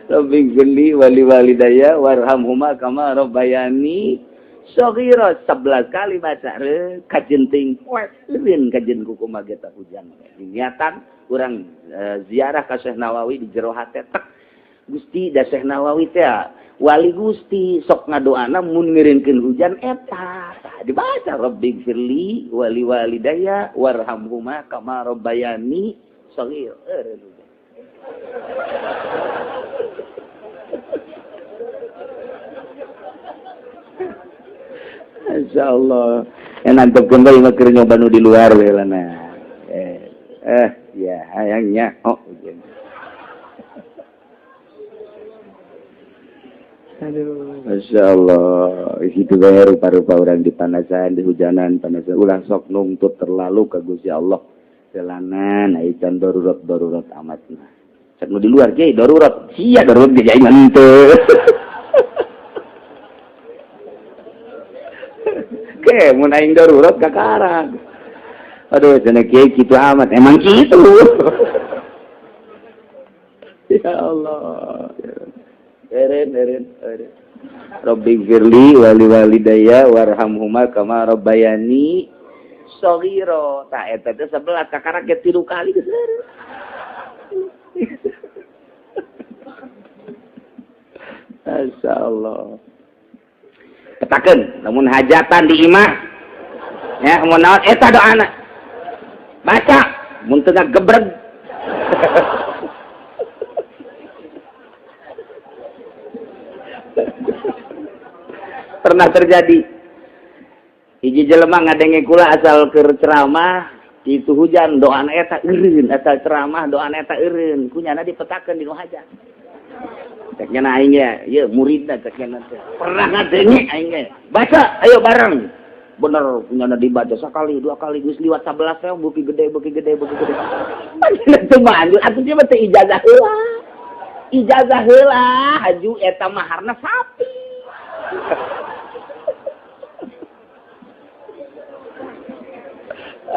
Rabbi gili wali walidaya warhamhuma kama rabbayani shaghira 11 kali baca kajenting eureun kajen kumaha eta hujan niatan urang ziarah ka Syekh Nawawi di jero hate tek Gusti da Syekh Nawawi teh wali Gusti sok ngadoana mun ngirinkeun hujan eta dibaca Rabbi gili wali walidaya warhamhuma kama rabbayani shaghira Insyaallah nantep kembali makir nyoba nu di luar we lana ya hayangnya hujan aduh masyaallah itu gaya rupa-rupa orang dipanasan dihujanan panasan ulah sok nuntut terlalu ka Gusti Allah jalanan aican darurat amatna cek nu di luar ge darurat sia darurat ge aing henteu ke mun aing darurat ka karang aduh cenah kieu kitu amat emang kitu ya Allah eren Rabbi firli wali walidaya warhamhuma kama rabbayani shaghira ta eta teh 11 kakara ge 3 kali geus Masyaallah katakeun lamun hajatan di imah ya mun naon eta doana baca mun teu gebreg pernah terjadi hiji jelema ngadenge kula asal keur ceramah itu hujan doana eta eureun asal ceramah doana eta eureun kunyana dipetakeun di nu hajat ceknya aing ya muridna ceknya pernah ngadenge aing baca ayo bareng bener punyana dibaca sekali 2 kali geus liwat 11 teh buki gede teu manjur atuh dia mah teu ijazah heula haju eta maharna sapi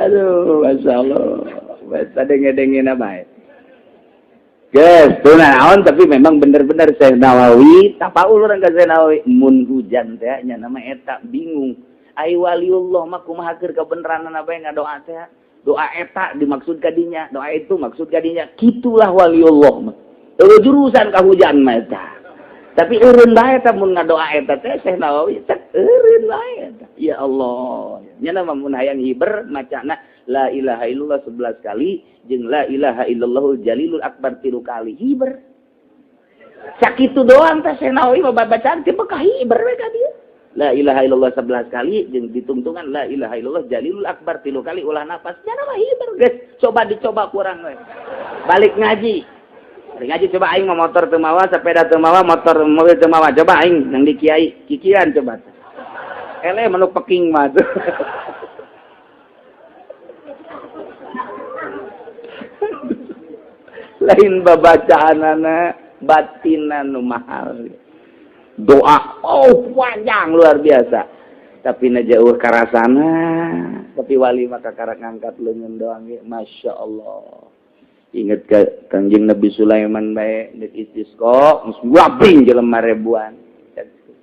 aduh masyaallah basa denge-dengena bae Guys, tuh naon tapi memang bener-bener Syekh Nawawi tapaul urang ka Syekh Nawawi mun hujan teh nya nama eta bingung ai waliullah mah kumaha keur kabeneranna bae ngadoa teh doa eta dimaksud ka dinya doa itu maksud ka dinya kitulah waliullah mah teu jurusan ka hujan mah eta tapi eureun bae eta mun ngadoa eta teh Syekh Nawawi teh eureun bae eta ya Allah nya nama mun hayang hiber macana la ilaha illallah 11 kali jeung la ilaha illallahul jalilul akbar 3 kali hiber sakitu doang teh Syekh Nawawi bacaan teh bekah hiber we ka dieu la ilaha illallah 11 kali jeung ditungtungan la ilaha illallah jalilul akbar 3 kali ulah napas cenah mah hiber geus coba dicoba kurang we balik ngaji coba aing mah motor teu mawa sepeda teu mawa motor mobil teu mawa coba aing nang di kiai kikian coba ele manuk peking mah lain babacaanana batinan nu mahal doa panjang luar biasa tapi na jauh karasana tapi wali maka karang ngangkat leungeun doang ge masyaallah inget ka Kangjeng Nabi Sulaiman bae deuk istisqa geus wabing jelema ribuan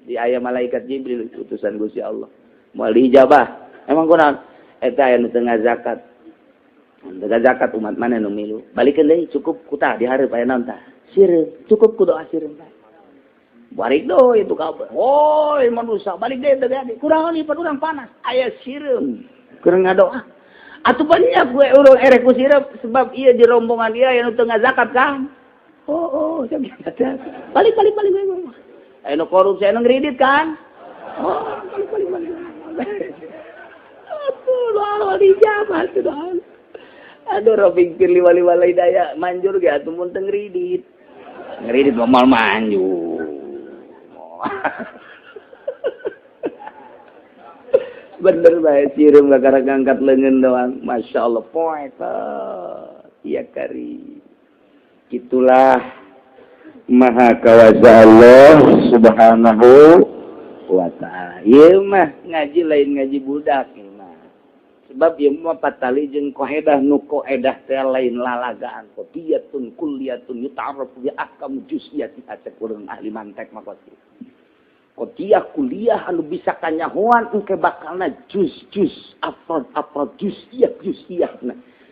di aya malaikat Jibril utusan Gusti Allah moal dijabah emang kunaon eta aya nu teu ngazakat teu zakat umat mana nu milu balikeun deui cukup kuta di hareup aya naon tah sireum cukup ku doa sireum tah balik deui itu kabar woi manusia balik deui teh gade kurang lipat urang panas aya sireum keur ngadoa atuh banyak gue urang erek ku sireum sebab ieu di rombongan ieu aya nu teu ngazakat kan balik aya nu korupsi aya nu ngredit kan balik atuh doa dijabah tuh doa aduh Rafiq Firli wali walidaya manjur ge atuh mun teu ngridit moal manjur bener bae sireum gara ngangkat leungeun doang masyaallah poeta ya kari itulah maha kawasa Allah subhanahu wa ta'ala ieu mah ngaji lain ngaji budak mah Sebab ieu mah patali jeung qaedah nu qaedah teh lain lalagaan. Qadiyatun kulliyatun yuta'arrafu bi ahkam juz'iyatiha sakurang ahli mantek mah kitu. Qadiyah kuliah anu bisa kanyahoan engke bakalna juz-juz afrod juz'iyah.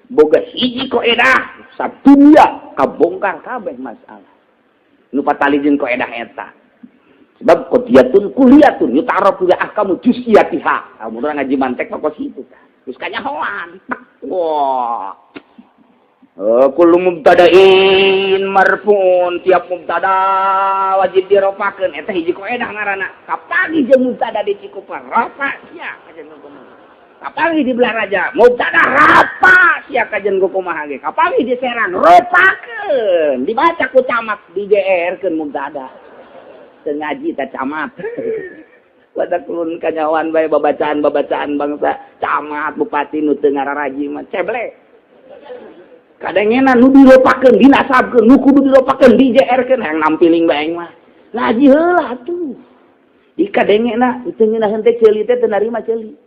Boga hiji qaedah sadunya kabongkar kabeh masalah. Nu patali jeung qaedah eta. Sebab qadiyatun kulliyatun yuta'arrafu bi ahkam juz'iyatiha. Mun urang ngaji mantek mah kitu tah. Terus kanyahoan. Wah. Kullu mubtada'in marfu'un, tiap mubtada wajib diropakeun eta hiji qaedah ngaranna. Kapagi jeung mubtada dicikupan rafa sia kajen kumaha. Kapagi di belah raja mubtada rafa sia kajen kumaha ge. Kapagi diseran ropakeun, dibaca ku camat di GR-keun mubtada. Teu ngaji teh camat. Pada kulun kanyawan bae babacaan bangsa camat bupati nu teu ngararaji mah ceble. Kadangena nu diropakeun dinasabkeun nu kudu diropakeun dijeerkeun hayang nampiling bae mah. Ngaji heula atuh. Di kadangena teu ngeunaheun teh ceuli teh teu narima ceuli.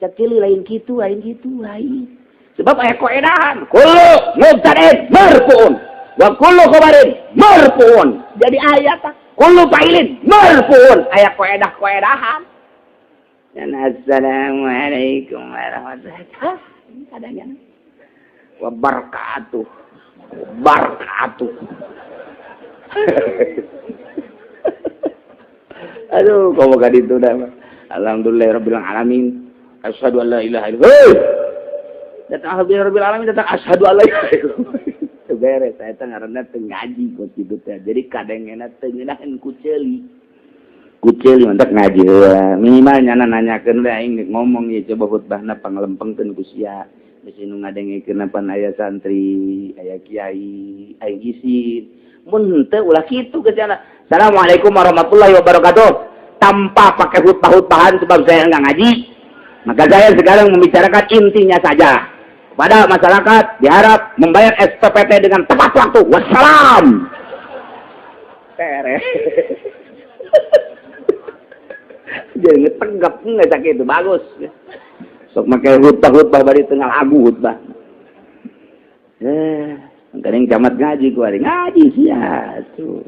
Cak ceuli lain kitu lain. Sebab aya qaedahan kullu mubtada'in marfu'un wa kullu khabarin marfu'un. Jadi ayat kullu fa'ilin marfu'un aya qaedah-qaedahan. Dan assalamualaikum warahmatullahi wabarakatuh. Kadangnya wabarakatuh. Aduh, kau bukan itu dah. Alhamdulillahirabbil alamin. Asyhadu an la ilaha illallah. Datang alhamdulillahirabbil alamin, datang asyhadu an la ilaha illallah. Beres saya teh ngaranna teu ngaji ku kitu teh. Jadi kadangena teu ngeunaheun ku ceuli. Ku ceuli mentek ngaji heula. Minimal nyana nanyakeun we aing ngomong ieu coba khutbahna panglempengkeun ku sia. Bisi nu ngadengekeun pan aya santri, aya kiai, aing isin. Mun teu ulah kitu geusna. Assalamualaikum warahmatullahi wabarakatuh. Tanpa pakai khutbah-khutbahan sebab saya enggak ngaji. Maka saya sekarang membicarakan intinya saja. Pada masyarakat diharap membayar SPPT dengan tepat waktu. Wassalam. Tere. Jadi ngetegap nggak sakit itu bagus. Sok makai khutbah bari tengah lagu khutbah. Kadang camat ngaji gua ngaji sia tuh.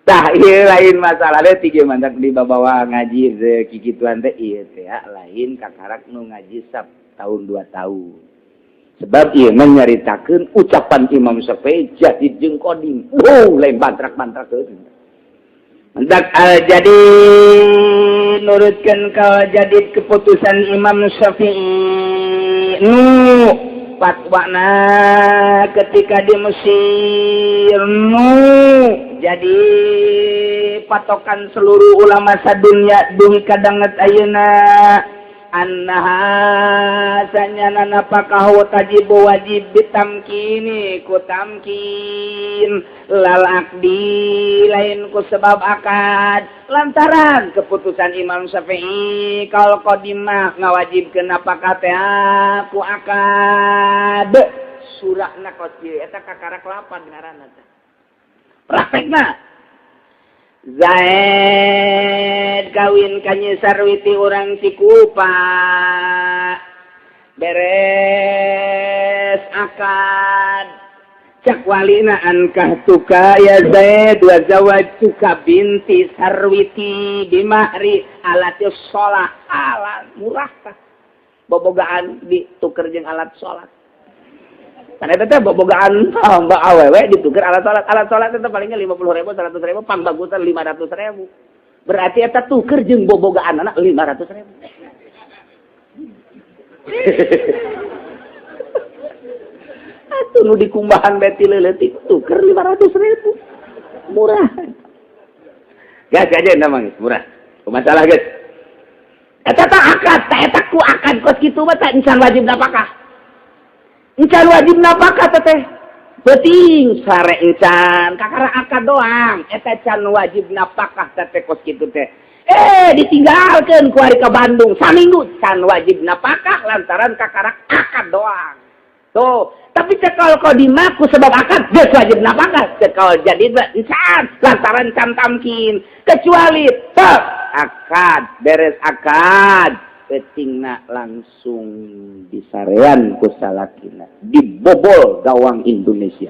Tah ieu lain masalahnya tiga mantak di bawa ngaji kikituan teh ieu teh lain kakarak nu ngaji tahun 2 tahun. Sebab ieu nyaritakeun ucapan Imam Syafi'i Jadid jeung Qadim. Lain bantrak-bantrak teuing. Mendak jadi nurutkeun ka Jadid keputusan Imam Syafi'i nu fatwana ketika di Mesir jadi patokan seluruh ulama sadunya dugi kadanget ayeuna annaha sanyana napakah wajib ditamkini ku tamkin lal akdi lain ku sebab akad lantaran keputusan Imam Syafi'i kalau qadimah ngawajibkeun apakah teh ku akad surahna qadil eta kakarak 8 ngaranna teh praktekna Zaid kawin ka Nyi Sarwiti urang Cikupa beres akad cak walina ankah tuka ya Zaid wa zawajtuka binti Sarwiti bimahri alati sholat alat murah tah bobogaan dituker jeung alat sholat. Karena itu bobogaan mbak awewe ditukar alat sholat itu palingnya 50.000, 100.000, pang bagusan 500.000. Berarti eta tuker jeung bobogaan anak 500.000. Atuh nu dikumbahan beti leuletik tuker 500.000. Murah. Gas aja namanya murah. Masalah guys. Eta teh akad, eta ku akad kos kitu mah teh insan wajib napakah. Encan wajib napakah teteh penting sare encan kakara akad doang eta can wajib napakah teteh kos kitu teh ditinggalkeun ku ari ka Bandung saminggu can wajib napakah lantaran kakara akad doang tuh tapi cek kalau qadimah ku sebab akad geus wajib napakah tekal jadi encan lantaran can tamkin kecuali tek akad beres akad petingna langsung disarean ku salakina dibobol gawang Indonesia.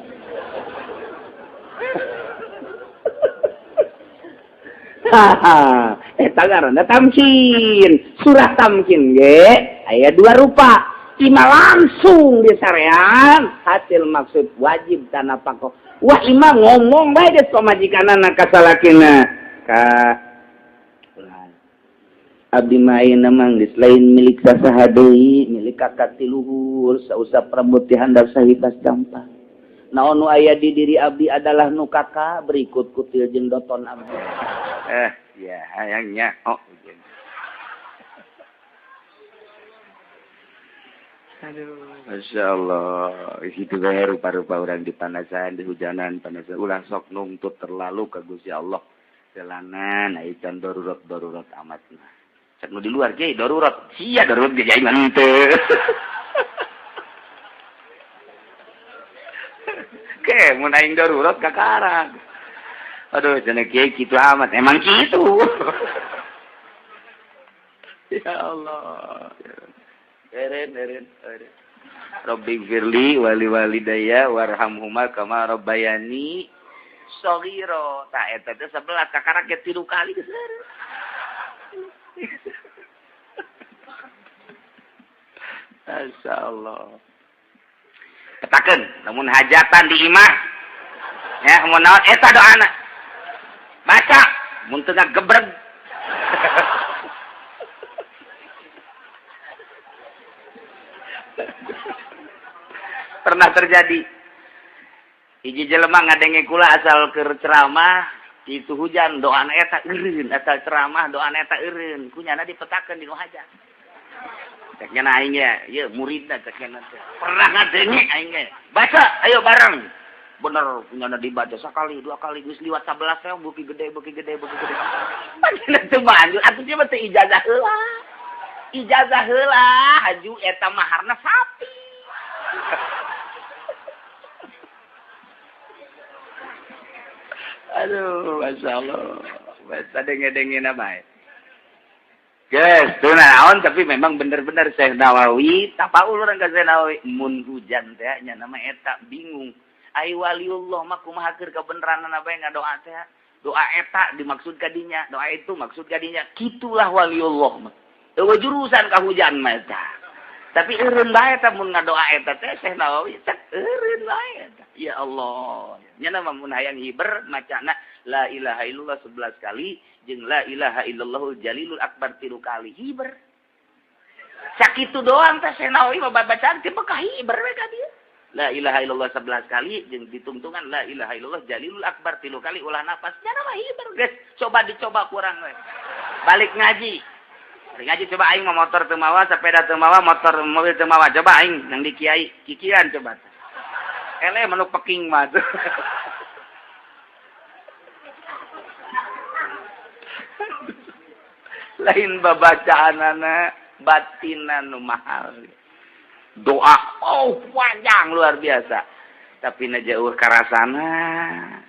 Eta ngaranna tamkin surah tamkin ge aya dua rupa ima langsung disarean hasil maksud wajib tanah pako wah ima ngomong bae des pamajikanana ka salakina ka abdi main namang geus lain milik sasaha deui milik kakak ti luhur sausap rambut ti handap sahibas gampang naon nu aya di diri abdi adalah nu kakak berikut kutil jeung doton abdi ya hayangnya oh aduh, Masya Allah. Itu gaya rupa-rupa orang di panasan, di hujanan, panasan. Ulah sok nuntut terlalu ke Gusti Allah. Jalanan, aican darurat amat. Cek nu di luar, Jay, darurat. Sia darurat dia jai mante. Oke, mau naik darurat kakarang. Aduh, jangan kayak gitu amat. Emang gitu. Ya Allah. Eren. Rabbi firli wali-walidaya warhamhuma kama rabbayani shaghira. Ta eta teh 11 kakara ke 3 kali geus. Masyaallah. Katakeun lamun hajatan di imah ya mun naon eta doana. Baca mun teu gebreg. Pernah terjadi hiji jelema ngadenge kula asal keur ceramah itu hujan doa eta eureun asal ceramah doa eta eureun kunyana dipetakeun di nu hajat cek nya aing ya muridna cek nya pernah ngadenge aing baca ayo bareng bener kunyana dibaca sakali 2 kali geus liwat 11 teh buki gede panjina teu manjur atuh dia teh ijazah heula haju eta maharna sapi. Aduh, Masya Allah. Bahasa denge-denge baik. Guys, itu naon tapi memang benar-benar Syekh Nawawi, tapaul orang ka Syekh Nawawi, mun hujan teh nya nama eta bingung. Ai waliullah mah kumaha keur kabeneranna bae ngadoa teh. Doa eta dimaksud kadinya, doa itu maksud kadinya. Kitulah waliullah mah. Teu jurusan ka hujan mah eta. Tapi eureun bae eta mun ngadoa eta teh Syekh Nawawi cek eureun bae eta. Ya Allah. Nya nama mun hayang hiber macana la ilaha illallah 11 kali jeung la ilaha illallahul jalilul akbar 3 kali hiber. Sakitu doang teh Syekh Nawawi bacaan teh bekah hiber we ka dieu. La ilaha illallah 11 kali jeung ditungtungan la ilaha illallah jalilul akbar 3 kali ulah napas. Nya nama hiber guys. Coba dicoba kurang we. Balik ngaji. Ngaji coba aing mau motor teu mawa, sepeda teu mawa, motor mobil teu mawa. Coba aing nang di kiai, kikiran coba. Ele manuk peking mah tuh. Lain babacaanana batinan nu mahal. Doa panjang luar biasa. Tapi na jauh karasana,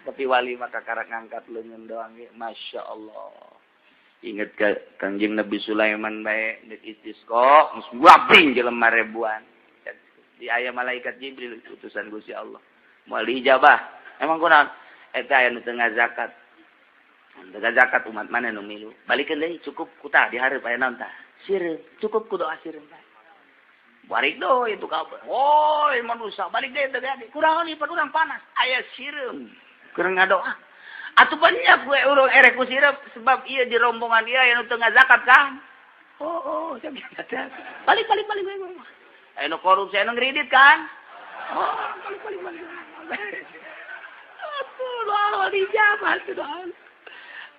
tapi wali maka karang ngangkat leungeun doang ge, Masya Allah. Ingat ke Kangjeng Nabi Sulaiman bae nek istisqa geus ngabring jelema ribuan. Di aya malaikat Jibril utusan Gusti Allah. Moal diijabah. Emang kunaon? Eta aya nu teu ngazakat. Teu zakat umat mana nu milu. Balikeun deui cukup ku tah di hareup aya naon tah? Sireum. Cukup ku doa sireum tah. Balik do itu kabar. Woi manusia balik deui teh gadi. Kurang lipat urang panas. Aya sireum. Kurang ngadoa. Atuh banyak gue urang erek ku sireum sebab ieu di rombongan ieu aya nu teu ngazakat Kang. Oh, cak balik. Anu korupsi anu ngredit kan? Oh, balik. Aduh, doa dijabah tuh doa.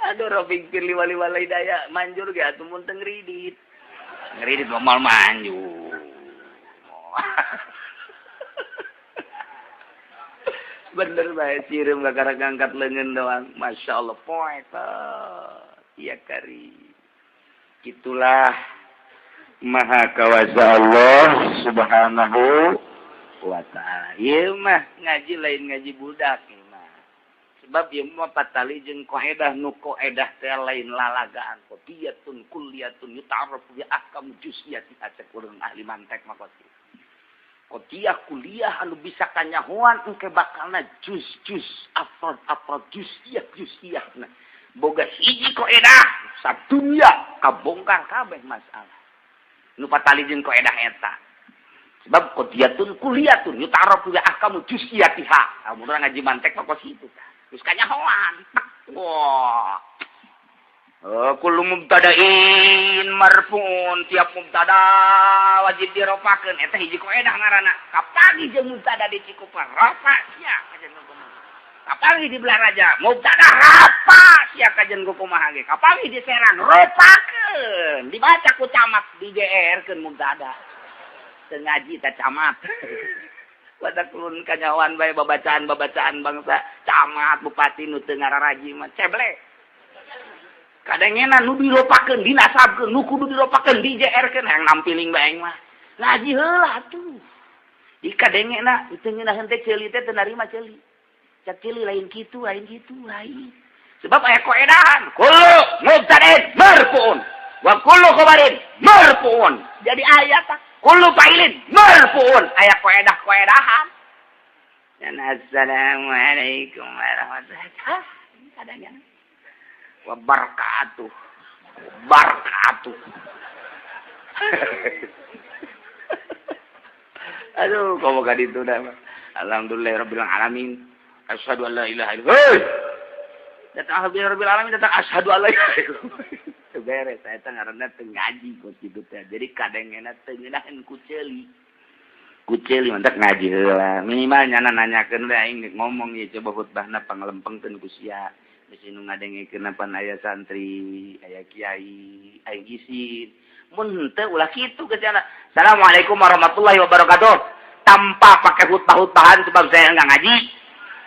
Aduh, Rabbing firli wali daya manjur ge atuh mun teu ngredit. Ngredit moal manjur. Bener bae sireum kakara ngangkat leungeun doang. Masya Allah, poeta. Iya kari. Itulah Maha Kawasa Allah Subhanahu wa ta'ala. Ieu mah ngaji lain ngaji budak mah. sebab ieu mah patali jeung qaedah nu qaedah teh lain lalagaan qadiyatun kulliyatun yuta'arrafu bi ahkam juz'iyati acek urang ahli mantek mah kitu qadiyah kuliah anu bisa kanyahoan engke bakalna juz-juz afrad juz'iyah nah boga hiji qaedah sadunya kabongkar kabeh masalah nu patali jeung qaedah eta sebab qadiyatun kulliyatun yuta'arrafu bi ahkam juz'iyatiha amun ngaji mantek mah kitu terus kanyahoan. Wah. Kullu mubtada'in marfu'un tiap mubtada wajib diropakeun eta hiji qaedah ngaranna. Kapagi jeung mubtada dicikupan rafa sia kajen kumaha. Kapagi di belah raja mubtada rafa sia kajen kumaha ge. Kapagi diseran ropakeun dibaca ku camat digeerkeun mubtada. Teu ngaji teh camat. Pada kulun kanyawan bae babacaan bangsa camat bupati nu teu ngararaji mah ceble kadengena nu diropakeun dinasabkeun nu kudu diropakeun dijeerkeun hayang nampiling bae mah ngaji heula atuh di kadengena teu ngeunah henteu ceuli teh teu narima ceuli cak ceuli lain kitu lain sebab aya qaedahan kullu mubtada'in marfu'un wa kullu khabarin marfu'un jadi ayat kullu fa'ilin marfu'un aya qaedah-qaedahan. Dan assalamualaikum warahmatullahi wabarakatuh. Wabarakatuh. Barakatuh. Aduh, kok boga ditu dah. Alhamdulillahirabbil alamin. Asyhadu an la ilaha illallah. Datang rabbil alamin datang asyhadu an la ilaha illallah. Beres saya teh ngaranna teu ngaji ku kitu teh. Jadi kadengena teu ngeunaheun ku ceuli. Ku ceuli mentek ngaji heula. Minimal nyana nanyakeun we aing ngomong ieu coba khutbahna panglempengkeun ku sia. Geus nu ngadengikeun pan aya santri, aya kiai, aya gisin. Mun henteu ulah kitu geus cenah. Assalamualaikum warahmatullahi wabarakatuh. Tanpa pakai khutbah-khutbahan sebab saya enggak ngaji.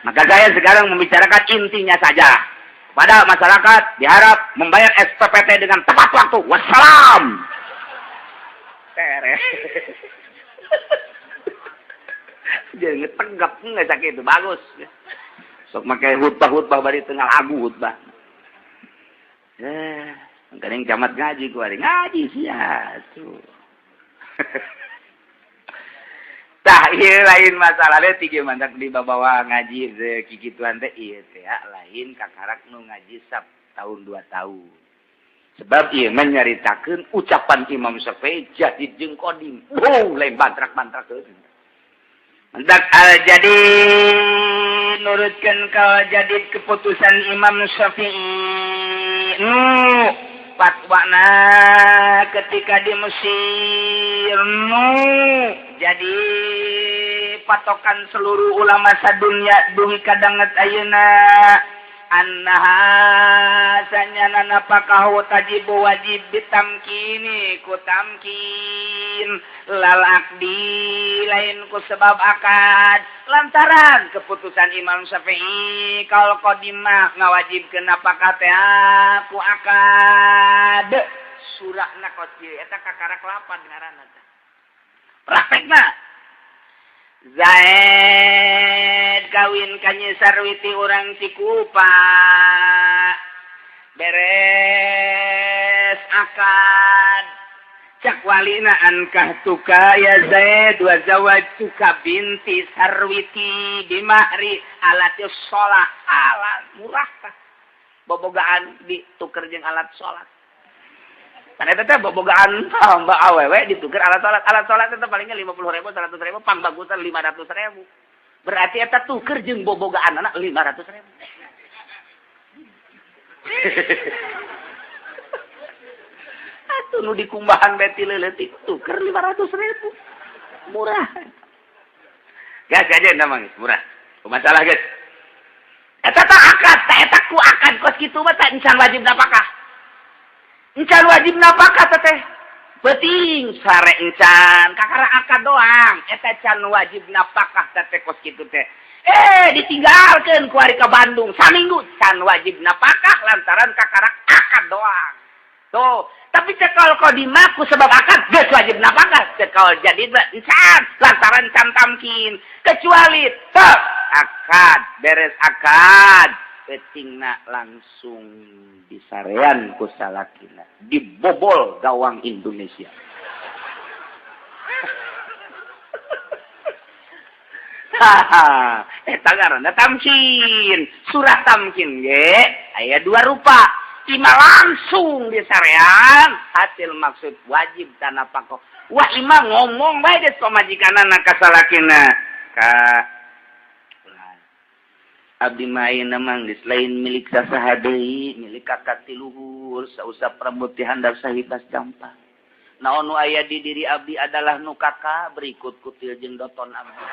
Maka saya sekarang membicarakan intinya saja. Pada masyarakat diharap membayar SPPT dengan tepat waktu. Wassalam. Tere. Jangan ngetegap nggak sakit itu bagus. Sok pakai khutbah bari tengah lagu khutbah. Kadang camat ngaji kuari ngaji sia tuh. Tah ieu lain masalah teh tiga mantak di bawa ngaji kikituan teh ieu teh lain kakarak nu ngaji tahun 2 tahun. Sebab ieu nyaritakeun ucapan Imam Syafi'i jadid jeung qadim. Lain bantrak-bantrakeun. Mentak jadi nurutkeun ka jadid keputusan Imam Syafi'i. Fatwana ketika di Mesir jadi patokan seluruh ulama sadunya duhi kadanget ayeuna annaha sanyana napakahu tajibu wajib ditamkini ku tamkin lal akdi lain ku sebab akad lantaran keputusan Imam Syafi'i kalau qadimah ngawajibkeun napakah teh ku akad surahna qadiyah eta kakarak 8 ngaranna teh praktekna Zaid kawin ka Nyi Sarwiti urang Cikupa beres akad cak walina ankah tuka ya Zaid wa zawajtuka binti Sarwiti bimahri alatis sholat alat murah tah bobogaan dituker jeung alat sholat karena itu bobogaan mbak awewe ditukar alat sholat itu palingnya 50.000 100.000 pang bagusan 500.000 berarti eta tuker jeung bobogaan anak 500.000 atuh nu dikumbahan beti leuleut tuker 500.000 murah gas aja namanya murah masalah guys eta teh akad eta ku akad kos kitu mah tak encan wajib napakah encan wajib napakah teh penting sare encan kakara akad doang eta can wajib napakah teh kos kitu teh ditinggalkeun ku ari ka Bandung saminggu can wajib napakah lantaran kakara akad doang tuh tapi cekal qadimah ku sebab akad geus wajib napakah cekal jadi encan lantaran can tamkin kecuali teu akad beres akad petingna langsung disarean ku salakina. Dibobol gawang Indonesia. Haha, eta ngaranna tamkin. Surah tamkin ge aya dua rupa. Ima langsung disarean, hasil maksud wajib tanah pako. Wah ima ngomong bae des pamajikanana ka salakina. Ka abdi main namang geus lain milik sasaha deui, milik kakak ti luhur, sausap rambut ti handap sahitas campak. Naon nu aya di diri abdi adalah nu kakak berikut kutil jeung doton abdi.